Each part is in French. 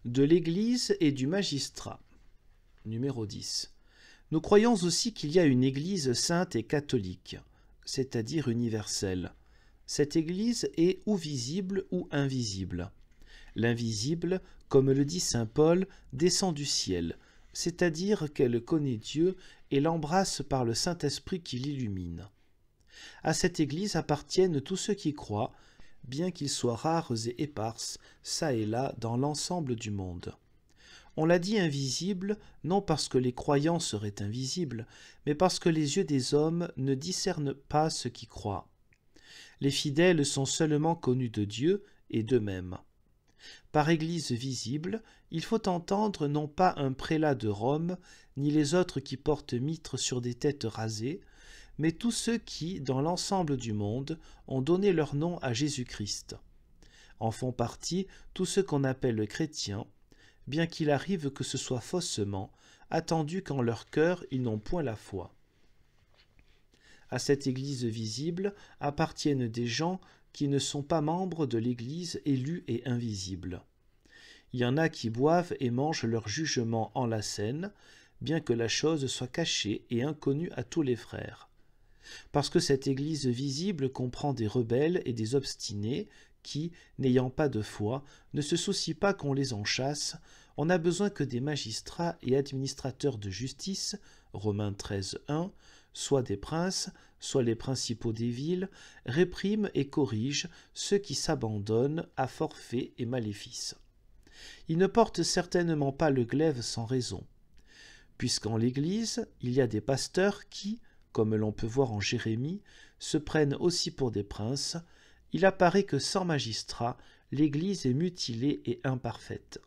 De l'Église et du magistrat. Numéro 10. Nous croyons aussi qu'il y a une Église sainte et catholique, c'est-à-dire universelle. Cette Église est ou visible ou invisible. L'invisible, comme le dit saint Paul, descend du ciel, c'est-à-dire qu'elle connaît Dieu et l'embrasse par le Saint-Esprit qui l'illumine. À cette Église appartiennent tous ceux qui croient, bien qu'ils soient rares et éparses, çà et là, dans l'ensemble du monde. On l'a dit invisible, non parce que les croyants seraient invisibles, mais parce que les yeux des hommes ne discernent pas ceux qui croient. Les fidèles sont seulement connus de Dieu et d'eux-mêmes. Par Église visible, il faut entendre non pas un prélat de Rome, ni les autres qui portent mitre sur des têtes rasées, mais tous ceux qui, dans l'ensemble du monde, ont donné leur nom à Jésus-Christ. En font partie tous ceux qu'on appelle chrétiens, bien qu'il arrive que ce soit faussement, attendu qu'en leur cœur ils n'ont point la foi. À cette Église visible appartiennent des gens qui ne sont pas membres de l'Église élue et invisible. Il y en a qui boivent et mangent leur jugement en la scène, bien que la chose soit cachée et inconnue à tous les frères. Parce que cette Église visible comprend des rebelles et des obstinés qui, n'ayant pas de foi, ne se soucient pas qu'on les en chasse, on n'a besoin que des magistrats et administrateurs de justice, Romains 13:1, soit des princes, soit les principaux des villes, répriment et corrigent ceux qui s'abandonnent à forfaits et maléfices. Ils ne portent certainement pas le glaive sans raison, puisqu'en l'Église, il y a des pasteurs qui, comme l'on peut voir en Jérémie, se prennent aussi pour des princes. Il apparaît que sans magistrat, l'Église est mutilée et imparfaite.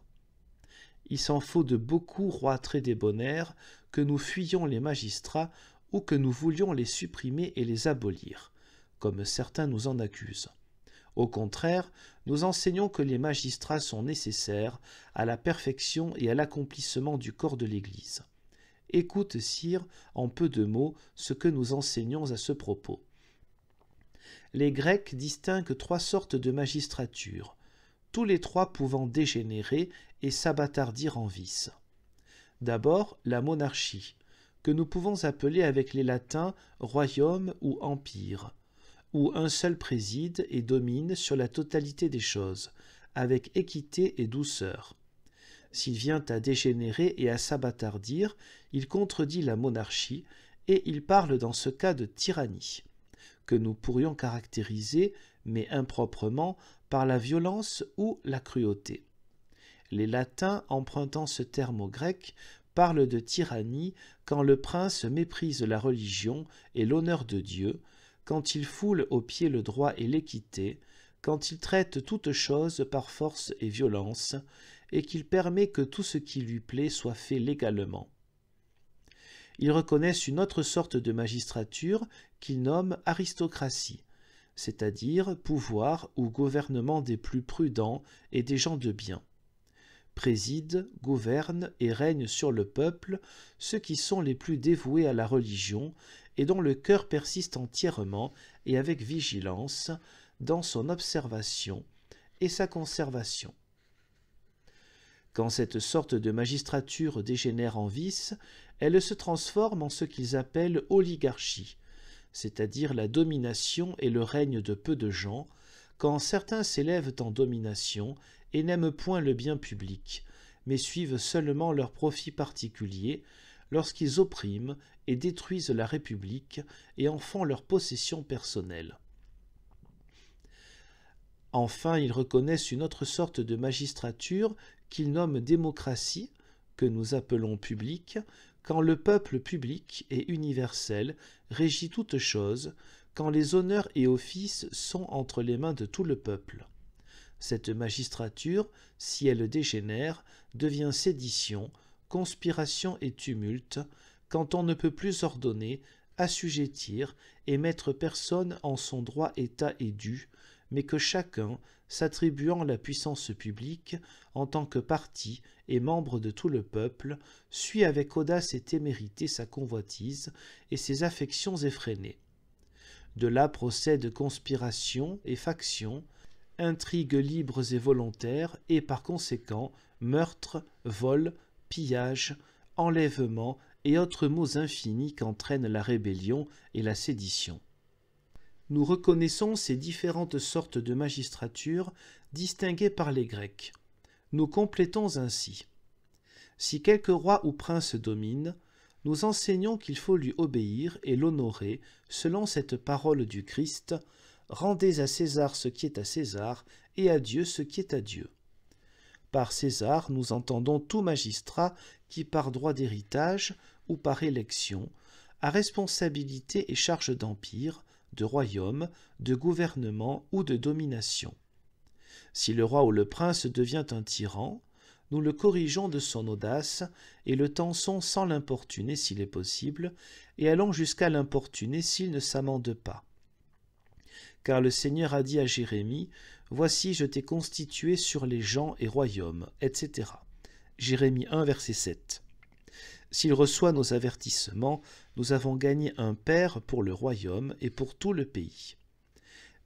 Il s'en faut de beaucoup rois très débonnaires que nous fuyions les magistrats ou que nous voulions les supprimer et les abolir, comme certains nous en accusent. Au contraire, nous enseignons que les magistrats sont nécessaires à la perfection et à l'accomplissement du corps de l'Église. Écoute, sire, en peu de mots, ce que nous enseignons à ce propos. Les Grecs distinguent 3 sortes de magistrature, tous les 3 pouvant dégénérer et s'abattardir en vice. D'abord, la monarchie, que nous pouvons appeler avec les latins royaume ou empire, où un seul préside et domine sur la totalité des choses, avec équité et douceur. S'il vient à dégénérer et à s'abattardir, il contredit la monarchie et il parle dans ce cas de tyrannie, que nous pourrions caractériser, mais improprement, par la violence ou la cruauté. Les latins, empruntant ce terme au grec, parlent de tyrannie quand le prince méprise la religion et l'honneur de Dieu, quand il foule aux pieds le droit et l'équité, quand il traite toute chose par force et violence, et qu'il permet que tout ce qui lui plaît soit fait légalement. Ils reconnaissent une autre sorte de magistrature qu'ils nomment aristocratie, c'est-à-dire pouvoir ou gouvernement des plus prudents et des gens de bien. Président, gouverne et règne sur le peuple ceux qui sont les plus dévoués à la religion et dont le cœur persiste entièrement et avec vigilance dans son observation et sa conservation. Quand cette sorte de magistrature dégénère en vice, elle se transforme en ce qu'ils appellent oligarchie, c'est-à-dire la domination et le règne de peu de gens, quand certains s'élèvent en domination et n'aiment point le bien public, mais suivent seulement leurs profits particuliers, lorsqu'ils oppriment et détruisent la République et en font leur possession personnelle. Enfin, ils reconnaissent une autre sorte de magistrature qu'ils nomment démocratie, que nous appelons publique, quand le peuple public et universel régit toutes choses, quand les honneurs et offices sont entre les mains de tout le peuple. Cette magistrature, si elle dégénère, devient sédition, conspiration et tumulte, quand on ne peut plus ordonner, assujettir et mettre personne en son droit état et dû, mais que chacun, s'attribuant la puissance publique en tant que parti et membre de tout le peuple, suit avec audace et témérité sa convoitise et ses affections effrénées. De là procèdent conspiration et faction, intrigues libres et volontaires, et par conséquent meurtres, vols, pillages, enlèvements et autres maux infinis qu'entraînent la rébellion et la sédition. Nous reconnaissons ces différentes sortes de magistrature distinguées par les Grecs. Nous complétons ainsi. Si quelque roi ou prince domine, nous enseignons qu'il faut lui obéir et l'honorer selon cette parole du Christ « Rendez à César ce qui est à César et à Dieu ce qui est à Dieu ». Par César, nous entendons tout magistrat qui, par droit d'héritage ou par élection, a responsabilité et charge d'empire, de royaume, de gouvernement ou de domination. Si le roi ou le prince devient un tyran, nous le corrigeons de son audace et le tensons sans l'importuner s'il est possible, et allons jusqu'à l'importuner s'il ne s'amende pas. Car le Seigneur a dit à Jérémie, « Voici, je t'ai constitué sur les gens et royaumes, etc. » Jérémie 1, verset 7. S'il reçoit nos avertissements, nous avons gagné un père pour le royaume et pour tout le pays.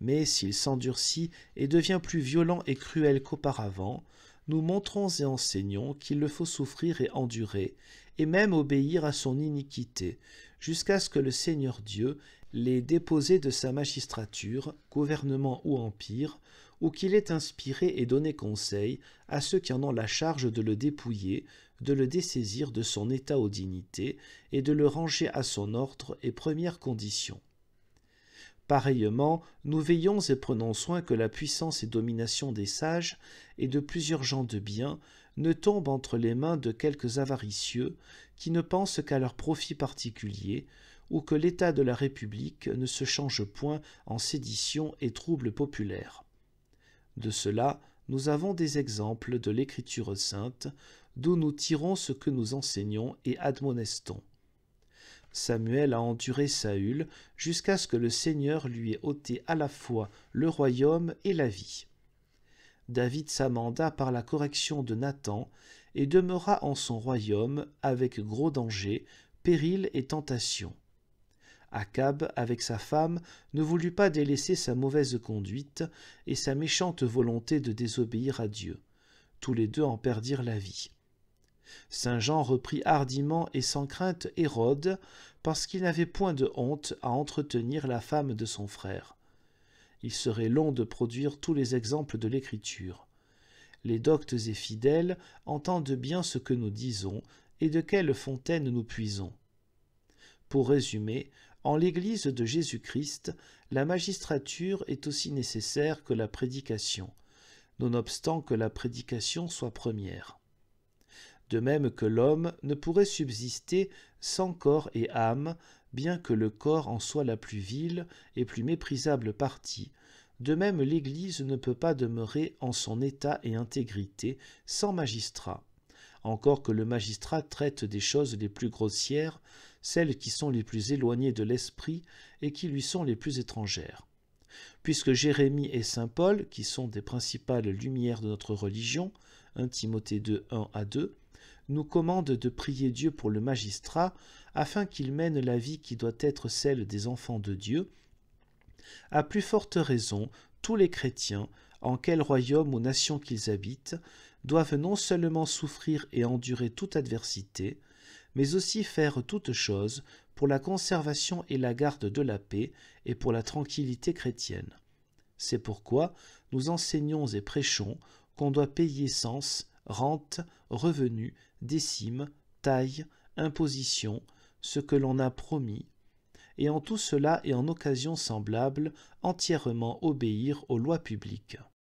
Mais s'il s'endurcit et devient plus violent et cruel qu'auparavant, nous montrons et enseignons qu'il le faut souffrir et endurer, et même obéir à son iniquité, jusqu'à ce que le Seigneur Dieu l'ait déposé de sa magistrature, gouvernement ou empire, ou qu'il ait inspiré et donné conseil à ceux qui en ont la charge de le dépouiller, de le dessaisir de son état aux dignités, et de le ranger à son ordre et première condition. Pareillement, nous veillons et prenons soin que la puissance et domination des sages et de plusieurs gens de bien ne tombent entre les mains de quelques avaricieux qui ne pensent qu'à leur profit particulier, ou que l'état de la République ne se change point en sédition et trouble populaire. De cela, nous avons des exemples de l'Écriture sainte, d'où nous tirons ce que nous enseignons et admonestons. Samuel a enduré Saül jusqu'à ce que le Seigneur lui ait ôté à la fois le royaume et la vie. David s'amenda par la correction de Nathan et demeura en son royaume avec gros dangers, périls et tentations. Akab, avec sa femme, ne voulut pas délaisser sa mauvaise conduite et sa méchante volonté de désobéir à Dieu. Tous les deux en perdirent la vie. Saint Jean reprit hardiment et sans crainte Hérode, parce qu'il n'avait point de honte à entretenir la femme de son frère. Il serait long de produire tous les exemples de l'Écriture. Les doctes et fidèles entendent bien ce que nous disons et de quelle fontaine nous puisons. Pour résumer, en l'Église de Jésus-Christ, la magistrature est aussi nécessaire que la prédication, nonobstant que la prédication soit première. De même que l'homme ne pourrait subsister sans corps et âme, bien que le corps en soit la plus vile et plus méprisable partie, de même l'Église ne peut pas demeurer en son état et intégrité sans magistrat, encore que le magistrat traite des choses les plus grossières, celles qui sont les plus éloignées de l'esprit et qui lui sont les plus étrangères. Puisque Jérémie et saint Paul, qui sont des principales lumières de notre religion, 1 Timothée 2, 1-2, nous commandent de prier Dieu pour le magistrat, afin qu'il mène la vie qui doit être celle des enfants de Dieu, à plus forte raison, tous les chrétiens, en quel royaume ou nation qu'ils habitent, doivent non seulement souffrir et endurer toute adversité, mais aussi faire toutes choses pour la conservation et la garde de la paix et pour la tranquillité chrétienne. C'est pourquoi nous enseignons et prêchons qu'on doit payer cens, rente, revenus, décimes, taille, imposition, ce que l'on a promis, et en tout cela et en occasion semblable, entièrement obéir aux lois publiques.